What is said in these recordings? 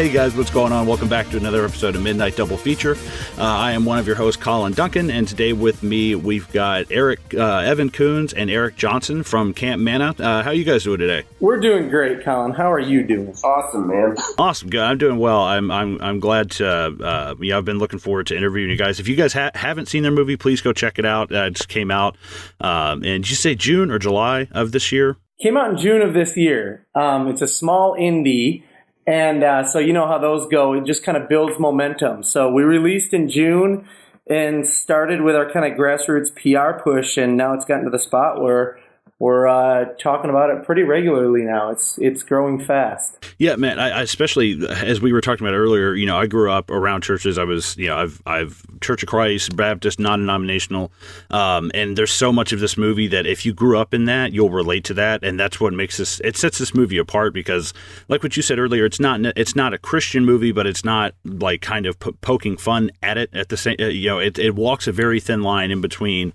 Hey guys, what's going on? Welcome back to another episode of Midnight Double Feature. I am one of your hosts, Collin Duncan, and today with me we've got Evan Koons and Eric Johnson from Camp Manna. How are you guys doing today? We're doing great, Collin. How are you doing? Awesome, man. Awesome, good. I'm doing well. I'm glad to. I've been looking forward to interviewing you guys. If you guys haven't seen their movie, please go check it out. It just came out. And did you say June or July of this year? Came out in June of this year. It's a small indie. And so you know how those go. It just kind of builds momentum. So we released in June and started with our kind of grassroots PR push, and now it's gotten to the spot where we're talking about it pretty regularly now. It's growing fast. Yeah, man. I especially as we were talking about earlier. You know, I grew up around churches. I was, I've Church of Christ, Baptist, non-denominational, and there's so much of this movie that if you grew up in that, you'll relate to that, and that's what makes this. It sets this movie apart because, like what you said earlier, it's not a Christian movie, but it's not like kind of poking fun at it. At the same, it walks a very thin line in between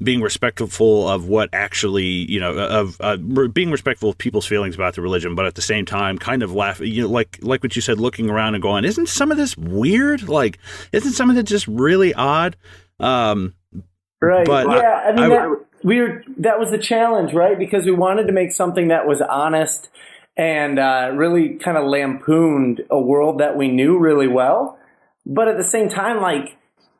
being respectful of what actually. Of being respectful of people's feelings about the religion, but at the same time, kind of laughing, like what you said, looking around and going, "Isn't some of this weird? Like, isn't some of it just really odd?" Right? But yeah, that was the challenge, right? Because we wanted to make something that was honest and really kind of lampooned a world that we knew really well, but at the same time,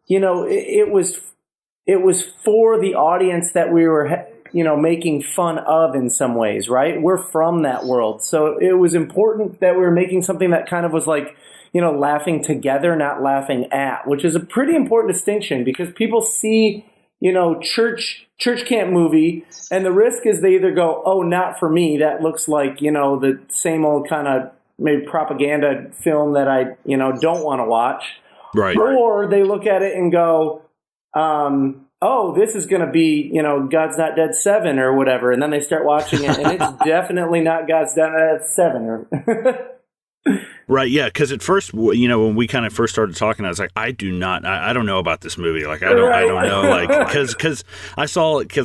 it was for the audience that we were. Making fun of in some ways, right? We're from that world. So it was important that we were making something that kind of was like, laughing together, not laughing at, which is a pretty important distinction because people see, church camp movie, and the risk is they either go, oh, not for me. That looks like, the same old kind of maybe propaganda film that I, don't want to watch. Right. Or they look at it and go, oh, this is going to be, God's Not Dead 7 or whatever. And then they start watching it, and it's definitely not God's Not Dead 7. Right, yeah, because at first, when we kind of first started talking, I was like, I don't know about this movie. Like, I don't know, like, because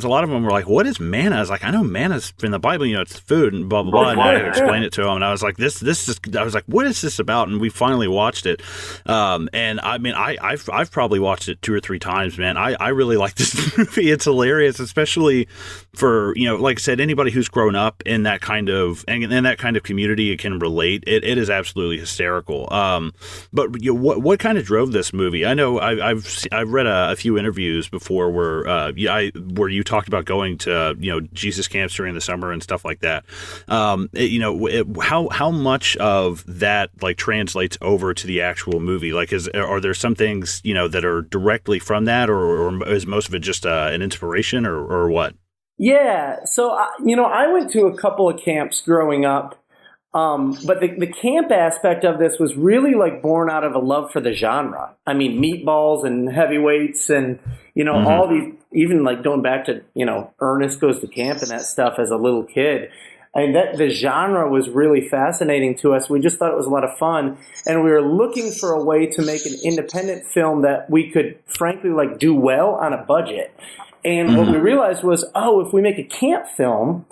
a lot of them were like, what is manna? I was like, I know manna's in the Bible, it's food and blah, blah, blah. And I had to explain it to them. And I was like, I was like, what is this about? And we finally watched it. And I mean, I've probably watched it 2 or 3 times, man. I really like this movie. It's hilarious, especially for, like I said, anybody who's grown up in that kind of, in that kind of community, it can relate. It is absolutely hysterical. But what kind of drove this movie? I know I've read a few interviews before where you talked about going to Jesus camps during the summer and stuff like that. How much of that like translates over to the actual movie? Like, are there some things that are directly from that, or is most of it just an inspiration, or what? Yeah, so I went to a couple of camps growing up. But the camp aspect of this was really like born out of a love for the genre. I mean, meatballs and heavyweights and, all these, even like going back to, Ernest Goes to Camp and that stuff as a little kid. I mean, the genre was really fascinating to us. We just thought it was a lot of fun. And we were looking for a way to make an independent film that we could, frankly, like do well on a budget. And what we realized was, if we make a camp film,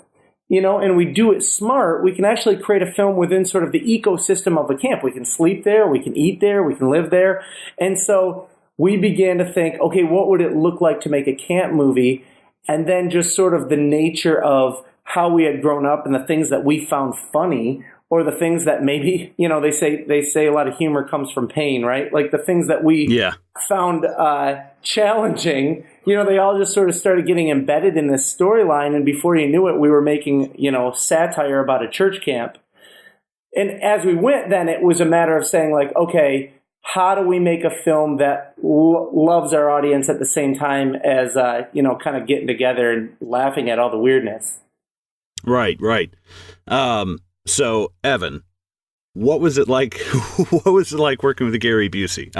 and we do it smart, we can actually create a film within sort of the ecosystem of the camp. We can sleep there, we can eat there, we can live there. And so we began to think, okay, what would it look like to make a camp movie? And then just sort of the nature of how we had grown up and the things that we found funny, or the things that maybe, they say a lot of humor comes from pain, right? Like the things that we found challenging, they all just sort of started getting embedded in this storyline. And before you knew it, we were making, satire about a church camp. And as we went, then it was a matter of saying like, okay, how do we make a film that loves our audience at the same time as, kind of getting together and laughing at all the weirdness? Right. So, Evan, what was it like? What was it like working with Gary Busey?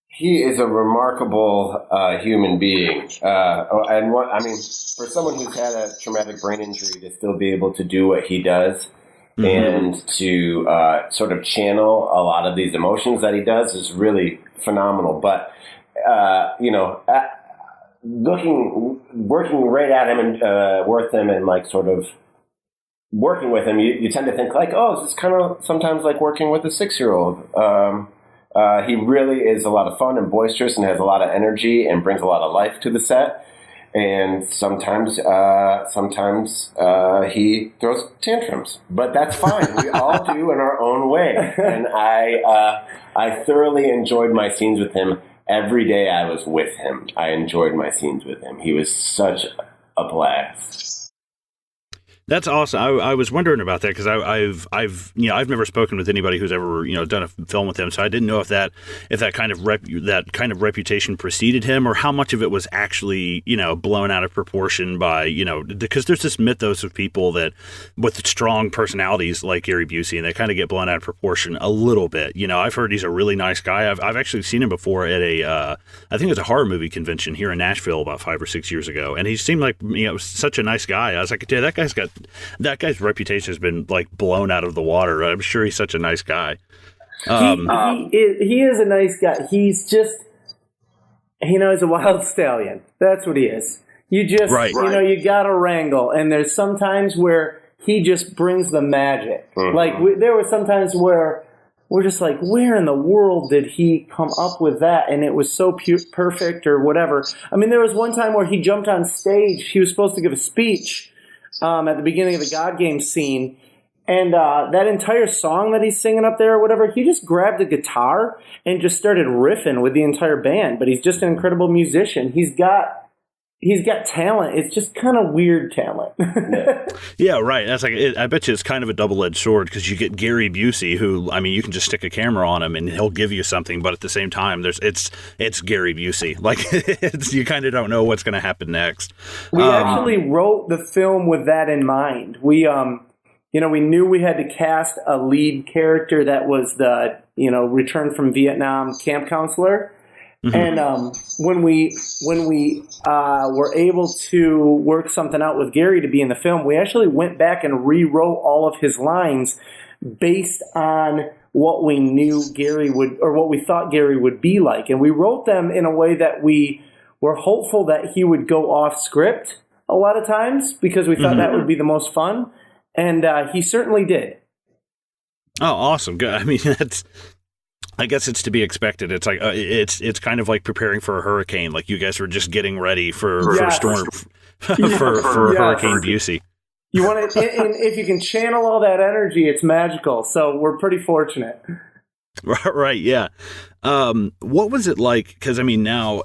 He is a remarkable human being, for someone who's had a traumatic brain injury to still be able to do what he does and to sort of channel a lot of these emotions that he does is really phenomenal. But working right at him and with him and like sort of working with him, you tend to think like, oh, this is kind of sometimes like working with a 6-year-old. He really is a lot of fun and boisterous and has a lot of energy and brings a lot of life to the set. And sometimes he throws tantrums, but that's fine. We all do in our own way. And I thoroughly enjoyed my scenes with him. Every day I was with him, I enjoyed my scenes with him. He was such a blast. That's awesome. I was wondering about that because I've never spoken with anybody who's ever done a film with him, so I didn't know if that kind of reputation preceded him or how much of it was actually blown out of proportion by because there's this mythos of people that with strong personalities like Gary Busey and they kind of get blown out of proportion a little bit. I've heard he's a really nice guy. I've actually seen him before at I think it was a horror movie convention here in Nashville about 5 or 6 years ago, and he seemed like such a nice guy. I was like, yeah, that guy's reputation has been like blown out of the water. I'm sure he's such a nice guy. He is a nice guy. He's just, he's a wild stallion. That's what he is. You just, you got to wrangle. And there's some times where he just brings the magic. Mm-hmm. Like there were some times where we're just like, where in the world did he come up with that? And it was so perfect or whatever. I mean, there was one time where he jumped on stage. He was supposed to give a speech at the beginning of the God Game scene, and that entire song that he's singing up there or whatever, he just grabbed a guitar and just started riffing with the entire band. But he's just an incredible musician. He's got talent. It's just kind of weird talent. Yeah, right. That's I bet you it's kind of a double-edged sword because you get Gary Busey, who you can just stick a camera on him and he'll give you something, but at the same time, it's Gary Busey. Like you kind of don't know what's going to happen next. We actually wrote the film with that in mind. We we knew we had to cast a lead character that was the return from Vietnam camp counselor. Mm-hmm. And when we were able to work something out with Gary to be in the film, we actually went back and rewrote all of his lines based on what we knew Gary would, or what we thought Gary would be like. And we wrote them in a way that we were hopeful that he would go off script a lot of times because we thought mm-hmm. that would be the most fun. And he certainly did. Oh, awesome. Good. I mean, I guess it's to be expected. It's like it's kind of like preparing for a hurricane. Like you guys were just getting ready for storm for Hurricane Busey. You want it, and if you can channel all that energy, it's magical. So we're pretty fortunate. Right. Yeah. What was it like? Because now,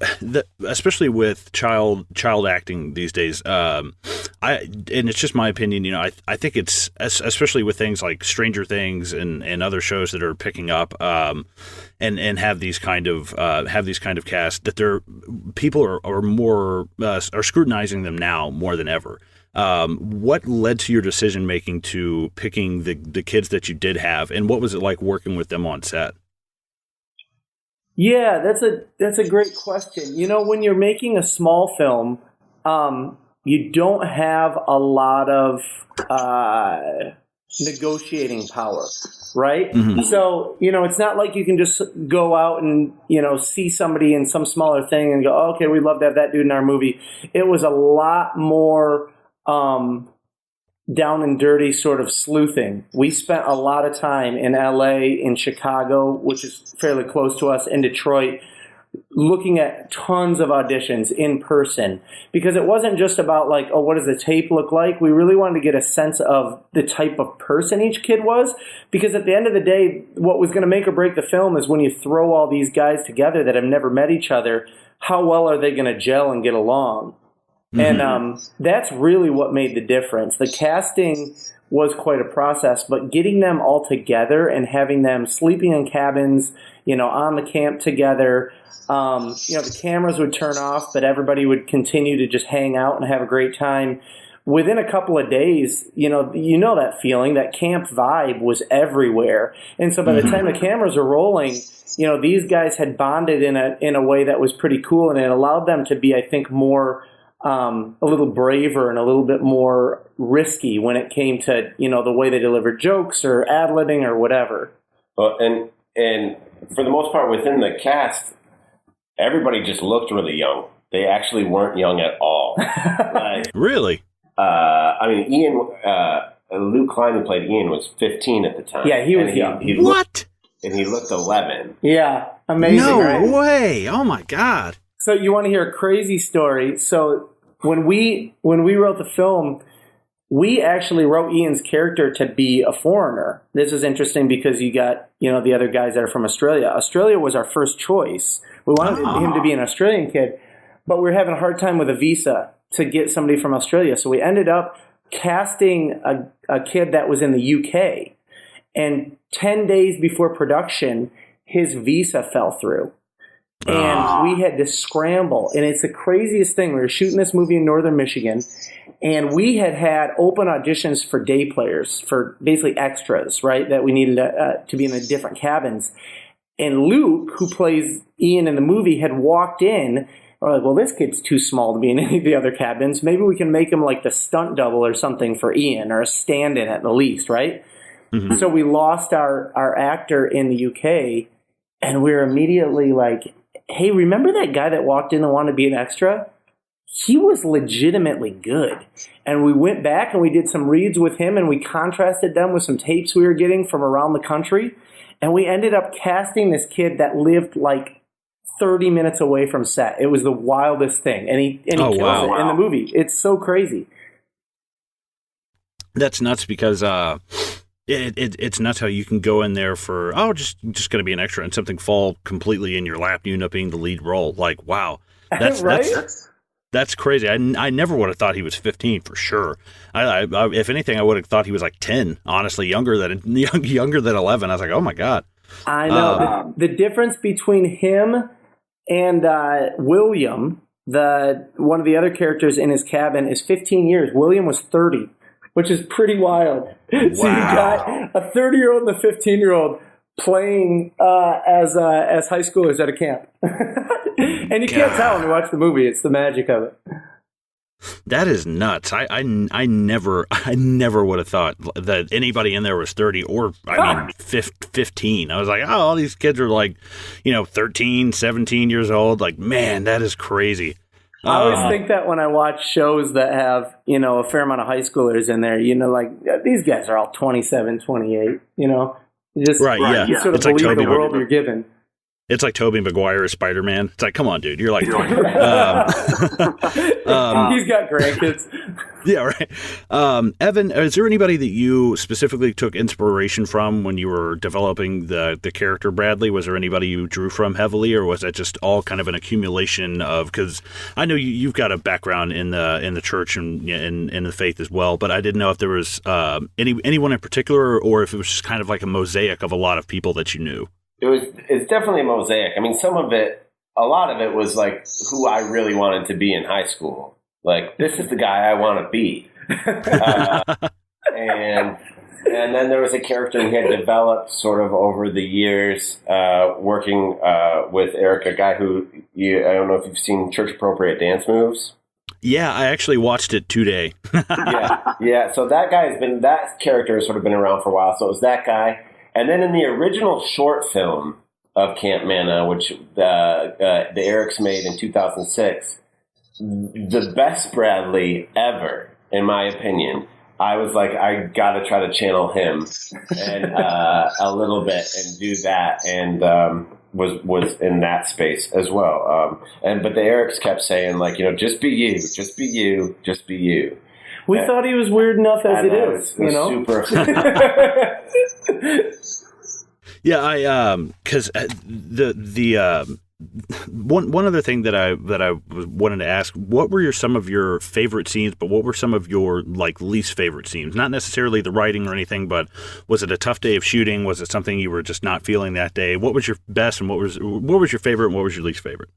especially with child acting these days, and it's just my opinion. I think it's especially with things like Stranger Things and other shows that are picking up, and have these kind of casts that people are more are scrutinizing them now more than ever. What led to your decision making to picking the kids that you did have, and what was it like working with them on set? Yeah, that's a great question. When you're making a small film, you don't have a lot of negotiating power, right? Mm-hmm. So, it's not like you can just go out and, see somebody in some smaller thing and go, oh, okay, we'd love to have that dude in our movie. It was a lot more down and dirty sort of sleuthing. We spent a lot of time in LA, in Chicago, which is fairly close to us, in Detroit, looking at tons of auditions in person, because it wasn't just about like, oh, what does the tape look like? We really wanted to get a sense of the type of person each kid was, because at the end of the day, what was going to make or break the film is when you throw all these guys together that have never met each other, how well are they going to gel and get along? Mm-hmm. And that's really what made the difference. The casting was quite a process, but getting them all together and having them sleeping in cabins, on the camp together, the cameras would turn off, but everybody would continue to just hang out and have a great time. Within a couple of days, that feeling, that camp vibe was everywhere. And so by the time the cameras are rolling, these guys had bonded in a way that was pretty cool, and it allowed them to be, I think, more a little braver and a little bit more risky when it came to, the way they delivered jokes or ad-libbing or whatever. Well, and for the most part within the cast, everybody just looked really young. They actually weren't young at all. Really? Ian, Luke Klein, who played Ian, was 15 at the time. Yeah, he was young. What? And he looked 11. Yeah, amazing, No right? way. Oh, my God. So you want to hear a crazy story? So when we wrote the film, we actually wrote Ian's character to be a foreigner. This is interesting because you got, the other guys that are from Australia. Australia was our first choice. We wanted him to be an Australian kid, but we were having a hard time with a visa to get somebody from Australia. So we ended up casting a kid that was in the UK. And 10 days before production, his visa fell through. And we had to scramble. And it's the craziest thing. We were shooting this movie in northern Michigan, and we had open auditions for day players, for basically extras, right, that we needed to be in the different cabins. And Luke, who plays Ian in the movie, had walked in. We're like, well, this kid's too small to be in any of the other cabins. Maybe we can make him like the stunt double or something for Ian, or a stand-in at the least, right? Mm-hmm. So we lost our actor in the UK, and we were immediately like, hey, remember that guy that walked in and wanted to be an extra? He was legitimately good. And we went back and we did some reads with him, and we contrasted them with some tapes we were getting from around the country. And we ended up casting this kid that lived like 30 minutes away from set. It was the wildest thing. And he kills it in the movie. It's so crazy. That's nuts because it's nuts how you can go in there for, just going to be an extra, and something fall completely in your lap, you end up being the lead role. Like, wow. That's right? That's crazy. I never would have thought he was 15 for sure. I if anything, I would have thought he was like 10. Honestly, younger than 11. I was like, oh my God. I know the difference between him and William, one of the other characters in his cabin, is 15 years. William was 30, which is pretty wild. Wow. So you got a 30-year-old and a 15-year-old playing as high schoolers at a camp. And you can't tell when you watch the movie. It's the magic of it. That is nuts. I never would have thought that anybody in there was 30 or 15. I was like, all these kids are like, 13, 17 years old. Like, man, that is crazy. I always think that when I watch shows that have, a fair amount of high schoolers in there, like these guys are all 27, 28, You just you sort of believe the world you're given. It's like Tobey Maguire as Spider-Man. It's like, come on, dude. You're like, he's got grandkids. Yeah, right. Evan, is there anybody that you specifically took inspiration from when you were developing the character Bradley? Was there anybody you drew from heavily, or was that just all kind of an accumulation of? Because I know you've got a background in the church and in the faith as well, but I didn't know if there was anyone in particular, or if it was just kind of like a mosaic of a lot of people that you knew. It's definitely a mosaic. I mean, a lot of it was like who I really wanted to be in high school. Like, this is the guy I want to be. And then there was a character he had developed sort of over the years, working with Eric, a guy who, I don't know if you've seen Church Appropriate Dance Moves. Yeah, I actually watched it today. Yeah. So that character has sort of been around for a while. So it was that guy. And then in the original short film of Camp Manna, which the Erics made in 2006, the best Bradley ever, in my opinion, I was like, I got to try to channel him and a little bit and do that, and was in that space as well. But the Erics kept saying, like, just be you, just be you, just be you. We thought he was weird enough as it is, Super. Yeah, because one other thing that I wanted to ask: what were some of your favorite scenes? But what were some of your least favorite scenes? Not necessarily the writing or anything, but was it a tough day of shooting? Was it something you were just not feeling that day? What was your best, and what was your favorite, and what was your least favorite?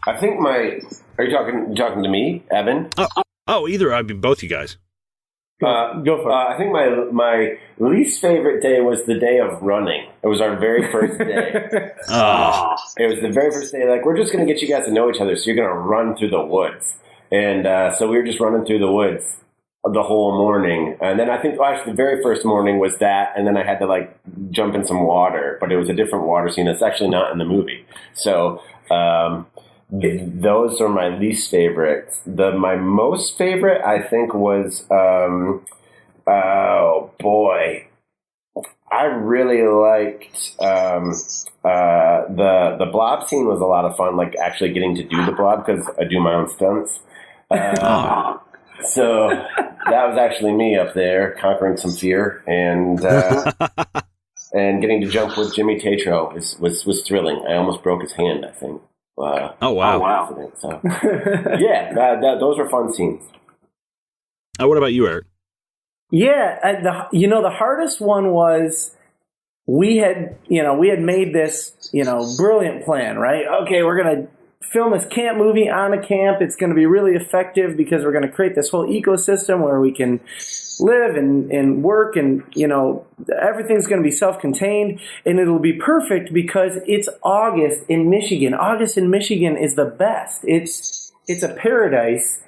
I think are you talking to me, Evan? Either. I mean, both you guys. Go for it. I think my least favorite day was the day of running. It was our very first day. It was the very first day. Like, we're just going to get you guys to know each other, so you're going to run through the woods. And so we were just running through the woods the whole morning. And then I think actually the very first morning was that, and then I had to jump in some water, but it was a different water scene. It's actually not in the movie. So those are my least favorites. My most favorite, I think, was Oh boy, I really liked the blob scene was a lot of fun. Like actually getting to do the blob because I do my own stunts. So that was actually me up there conquering some fear and getting to jump with Jimmy Tatro was thrilling. I almost broke his hand, I think. Oh wow! So, yeah, those were fun scenes. What about you, Eric? Yeah, the hardest one was we had made this, brilliant plan, right? Okay, we're going to film this camp movie on a camp. It's going to be really effective because we're going to create this whole ecosystem where we can live and work and, everything's going to be self-contained and it'll be perfect because it's August in Michigan. August in Michigan is the best. It's a paradise.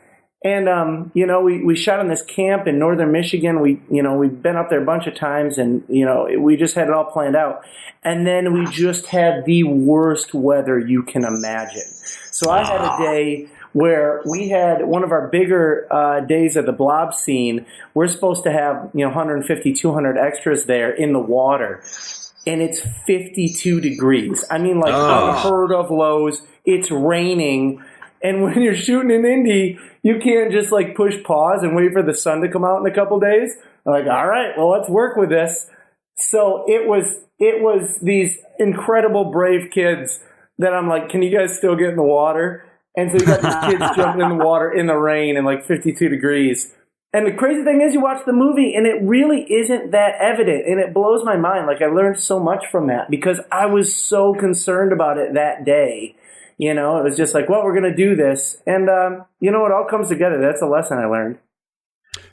And, we shot in this camp in northern Michigan. We've been up there a bunch of times and, we just had it all planned out. And then we just had the worst weather you can imagine. So I had a day where we had one of our bigger days of the blob scene. We're supposed to have, 150, 200 extras there in the water. And it's 52 degrees. I mean, unheard of lows. It's raining. And when you're shooting in Indy, you can't just push pause and wait for the sun to come out in a couple days. I'm like, all right, well, let's work with this. So it was these incredible brave kids that I'm like, can you guys still get in the water? And so you got these kids jumping in the water in the rain in 52 degrees. And the crazy thing is you watch the movie and it really isn't that evident. And it blows my mind. I learned so much from that because I was so concerned about it that day. It was just we're going to do this. And, it all comes together. That's a lesson I learned.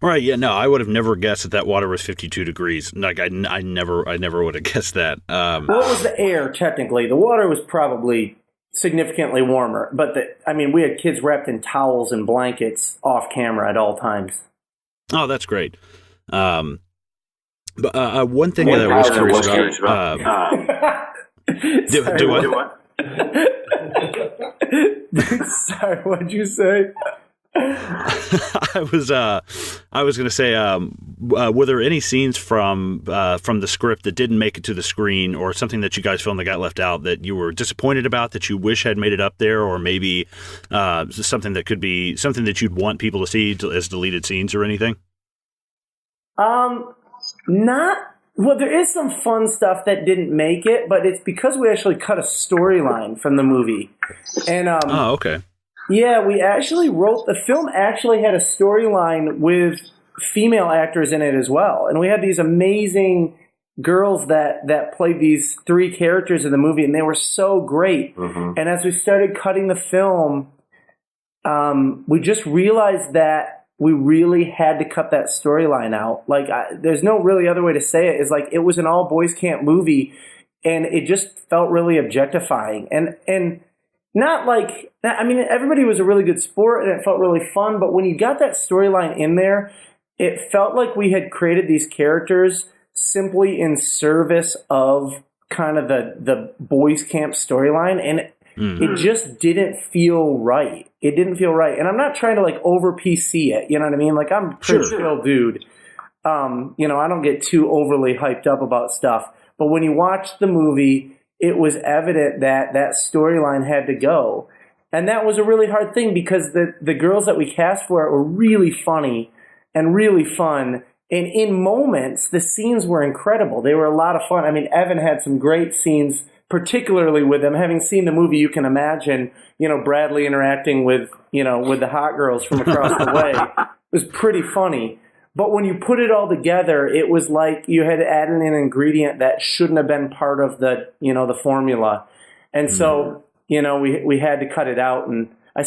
Right. Yeah. No, I would have never guessed that water was 52 degrees. I never would have guessed that. Well, it was the air, technically. The water was probably significantly warmer. But, we had kids wrapped in towels and blankets off camera at all times. Oh, that's great. But one thing that I was curious about. Do what? Sorry, what'd you say? I was going to say, were there any scenes from the script that didn't make it to the screen, or something that you guys filmed that got left out that you were disappointed about that you wish had made it up there, or maybe something that could be something that you'd want people to see as deleted scenes or anything? Well, there is some fun stuff that didn't make it, but it's because we actually cut a storyline from the movie. And oh, okay. Yeah, we actually the film actually had a storyline with female actors in it as well. And we had these amazing girls that played these three characters in the movie, and they were so great. Mm-hmm. And as we started cutting the film, we just realized that we really had to cut that storyline out. There's no really other way to say it. Is it was an all boys camp movie, and it just felt really objectifying. And not everybody was a really good sport, and it felt really fun. But when you got that storyline in there, it felt like we had created these characters simply in service of kind of the boys camp storyline, and it just didn't feel right. It didn't feel right. And I'm not trying to over PC it. You know what I mean? I'm a pretty chill dude. I don't get too overly hyped up about stuff. But when you watch the movie, it was evident that storyline had to go. And that was a really hard thing because the girls that we cast for it were really funny and really fun. And in moments, the scenes were incredible. They were a lot of fun. Evan had some great scenes, particularly with them. Having seen the movie, you can imagine, Bradley interacting with the hot girls from across the way. It was pretty funny. But when you put it all together, it was like you had added an ingredient that shouldn't have been part of the formula. And so, we had to cut it out. And I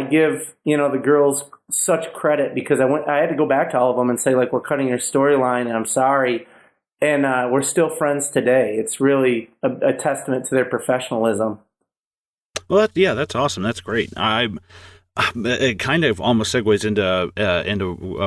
give, the girls such credit because I had to go back to all of them and say, we're cutting your storyline and I'm sorry. And we're still friends today. It's really a testament to their professionalism. Well, that's awesome. That's great. It kind of almost segues into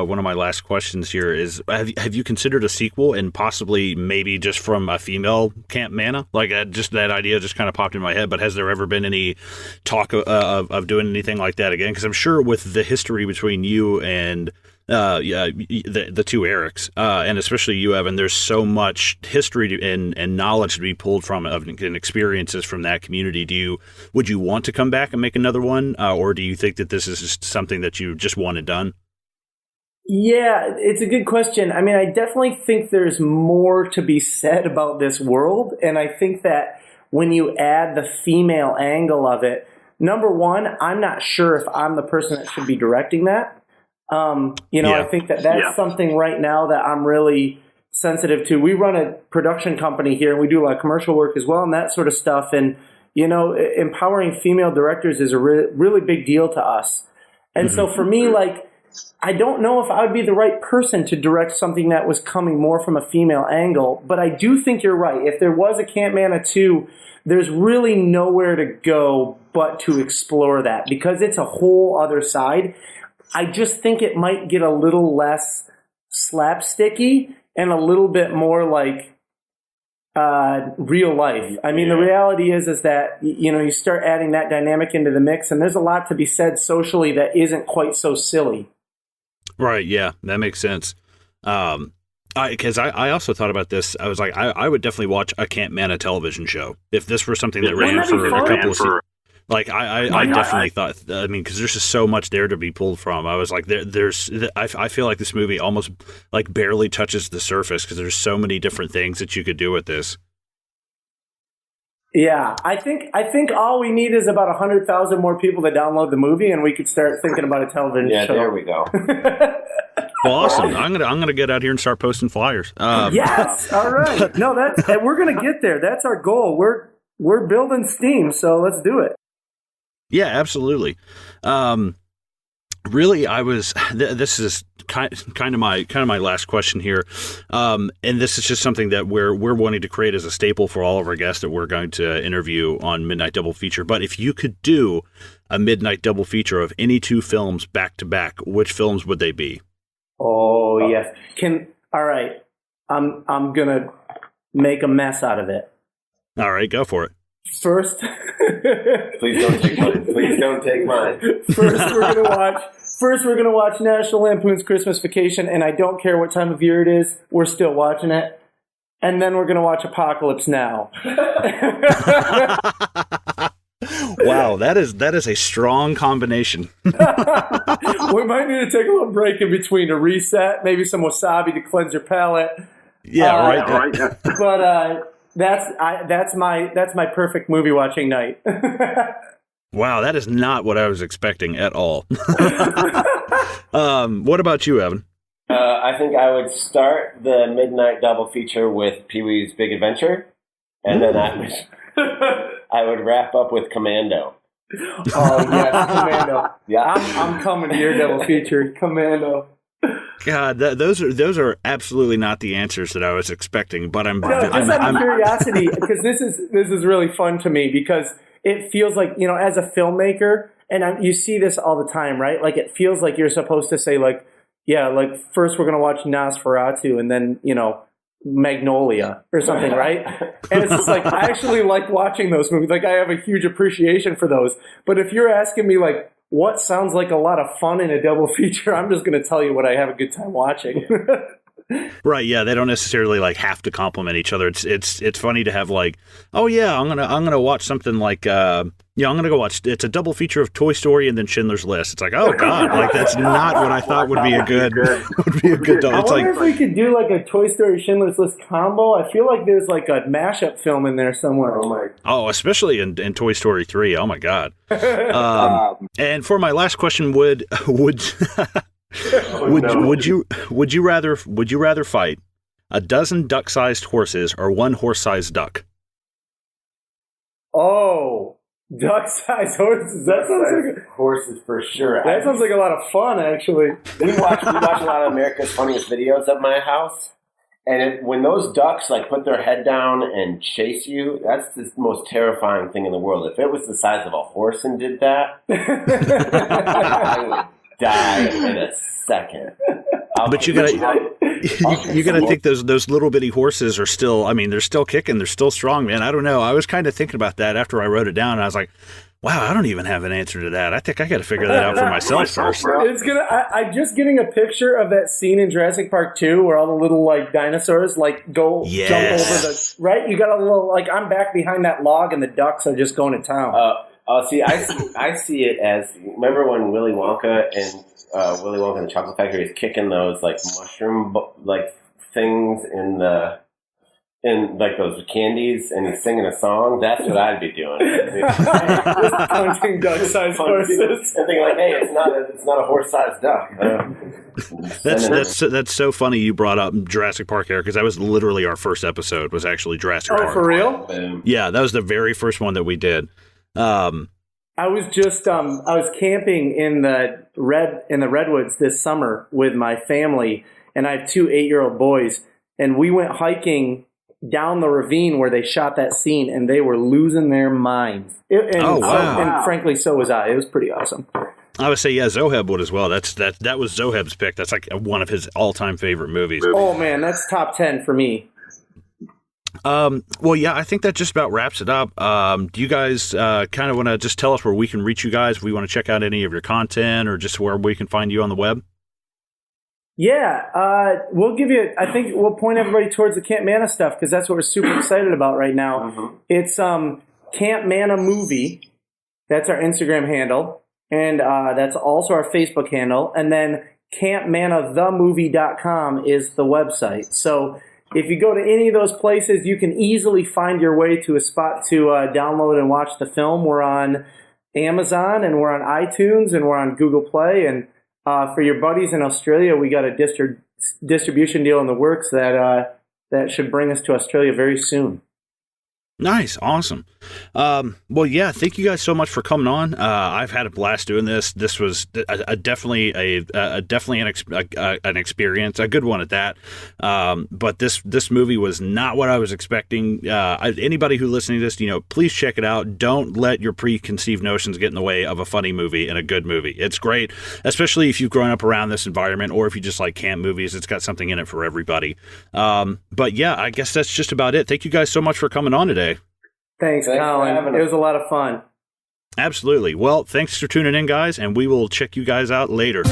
one of my last questions here is, have you considered a sequel, and possibly maybe just from a female Camp Manna? Just that idea just kind of popped in my head, but has there ever been any talk of doing anything like that again? Because I'm sure with the history between you and yeah, the two Erics, and especially you, Evan. There's so much history and knowledge to be pulled from and experiences from that community. Would you want to come back and make another one, or do you think that this is just something that you just wanted done? Yeah, it's a good question. I mean, I definitely think there's more to be said about this world, and I think that when you add the female angle of it, number one, I'm not sure if I'm the person that should be directing that. I think that's something right now that I'm really sensitive to. We run a production company here, and we do a lot of commercial work as well and that sort of stuff. And, empowering female directors is a really big deal to us. And so for me, I don't know if I would be the right person to direct something that was coming more from a female angle, but I do think you're right. If there was a Camp Manna 2, there's really nowhere to go but to explore that because it's a whole other side. I just think it might get a little less slapsticky and a little bit more like real life. I mean, the reality is that, you start adding that dynamic into the mix, and there's a lot to be said socially that isn't quite so silly. Right. Yeah, that makes sense. Because I also thought about this. I was like, I would definitely watch a Camp Manna television show if this were something that ran for a couple of seasons. Like I definitely thought. I mean, because there's just so much there to be pulled from. I was like, I feel like this movie almost like barely touches the surface because there's so many different things that you could do with this. Yeah, I think all we need is about 100,000 more people to download the movie, and we could start thinking about a television show. Yeah, there we go. Well, awesome. I'm gonna get out here and start posting flyers. Yes, all right. No, we're gonna get there. That's our goal. We're building steam, so let's do it. Yeah, absolutely. Really, I was. This is kind of my last question here, and this is just something that we're wanting to create as a staple for all of our guests that we're going to interview on Midnight Double Feature. But if you could do a Midnight Double Feature of any two films back to back, which films would they be? Oh yes. All right. I'm gonna make a mess out of it. All right, go for it. First, please don't take mine. Please don't take mine. First, we're gonna watch National Lampoon's Christmas Vacation, and I don't care what time of year it is. We're still watching it, and then we're gonna watch Apocalypse Now. Wow, that is a strong combination. We might need to take a little break in between to reset, maybe some wasabi to cleanse your palate. Yeah, right. But that's my perfect movie watching night. Wow, that is not what I was expecting at all. What about you, Evan? I think I would start the Midnight Double Feature with Pee-wee's Big Adventure, and then I would wrap up with Commando. Oh yes, Commando. Yeah, I'm coming to your double feature, Commando. God, those are absolutely not the answers that I was expecting. But I'm out of curiosity, because this is really fun to me because it feels like, as a filmmaker, and you see this all the time, right? Like it feels like you're supposed to say first we're gonna watch Nosferatu and then Magnolia or something, right? And it's just like I actually like watching those movies. Like I have a huge appreciation for those. But if you're asking me what sounds like a lot of fun in a double feature, I'm just going to tell you what I have a good time watching. Right, yeah, they don't necessarily have to complement each other. It's funny to have oh yeah, I'm gonna watch something I'm gonna go watch. It's a double feature of Toy Story and then Schindler's List. It's oh god, that's not what I thought would be a good double. I wonder if we could do a Toy Story Schindler's List combo. I feel like there's a mashup film in there somewhere. Oh, especially in Toy Story 3. Oh my god. And for my last question, would you rather fight a dozen duck-sized horses or one horse-sized duck? Oh, duck-sized horses. That sounds like horses for sure. That sounds like a lot of fun, actually. We watch a lot of America's Funniest Videos at my house, and when those ducks put their head down and chase you, that's the most terrifying thing in the world. If it was the size of a horse and did that, I would die in a second. But you gotta think those little bitty horses are still. I mean, they're still kicking. They're still strong, man. I don't know. I was kind of thinking about that after I wrote it down. And I was like, Wow, I don't even have an answer to that. I think I got to figure that out for myself first. It's gonna. I'm just getting a picture of that scene in Jurassic Park 2 where all the little like dinosaurs like go jump over the right. You got a little like I'm back behind that log and the ducks are just going to town. See, I see it as, remember when Willy Wonka and the Chocolate Factory is kicking those like mushroom like things in like those candies, and he's singing a song. That's what I'd be doing. Just punching duck-sized horses and thinking like, hey, it's not a horse-sized duck. That's so funny you brought up Jurassic Park here, because that was literally our first episode. Was actually Jurassic Park. Oh, for real? Yeah, that was the very first one that we did. I was just I was camping in the redwoods this summer with my family, and I have 2 8-year-old boys, and we went hiking down the ravine where they shot that scene, and they were losing their minds. And frankly, so was I. It was pretty awesome. I would say, yeah, Zoheb would as well. That was Zoheb's pick. That's like one of his all-time favorite movies. Oh man, that's top 10 for me. Well, yeah, I think that just about wraps it up. Do you guys kind of want to just tell us where we can reach you guys if we want to check out any of your content, or just where we can find you on the web? Yeah, we'll give you, I think we'll point everybody towards the Camp Manna stuff, because that's what we're super excited about right now. Mm-hmm. It's Camp Manna Movie. That's our Instagram handle. And that's also our Facebook handle. And then campmannathemovie.com is the website. So if you go to any of those places, you can easily find your way to a spot to download and watch the film. We're on Amazon, and we're on iTunes, and we're on Google Play. And for your buddies in Australia, we got a distribution deal in the works that should bring us to Australia very soon. Nice. Awesome. Well, yeah, thank you guys so much for coming on. I've had a blast doing this. This was definitely an experience, a good one at that. But this movie was not what I was expecting. Anybody who listening to this, please check it out. Don't let your preconceived notions get in the way of a funny movie and a good movie. It's great, especially if you've grown up around this environment, or if you just like camp movies. It's got something in it for everybody. But yeah, I guess that's just about it. Thank you guys so much for coming on today. Thanks, Collin. It was a lot of fun. Absolutely. Well, thanks for tuning in, guys, and we will check you guys out later.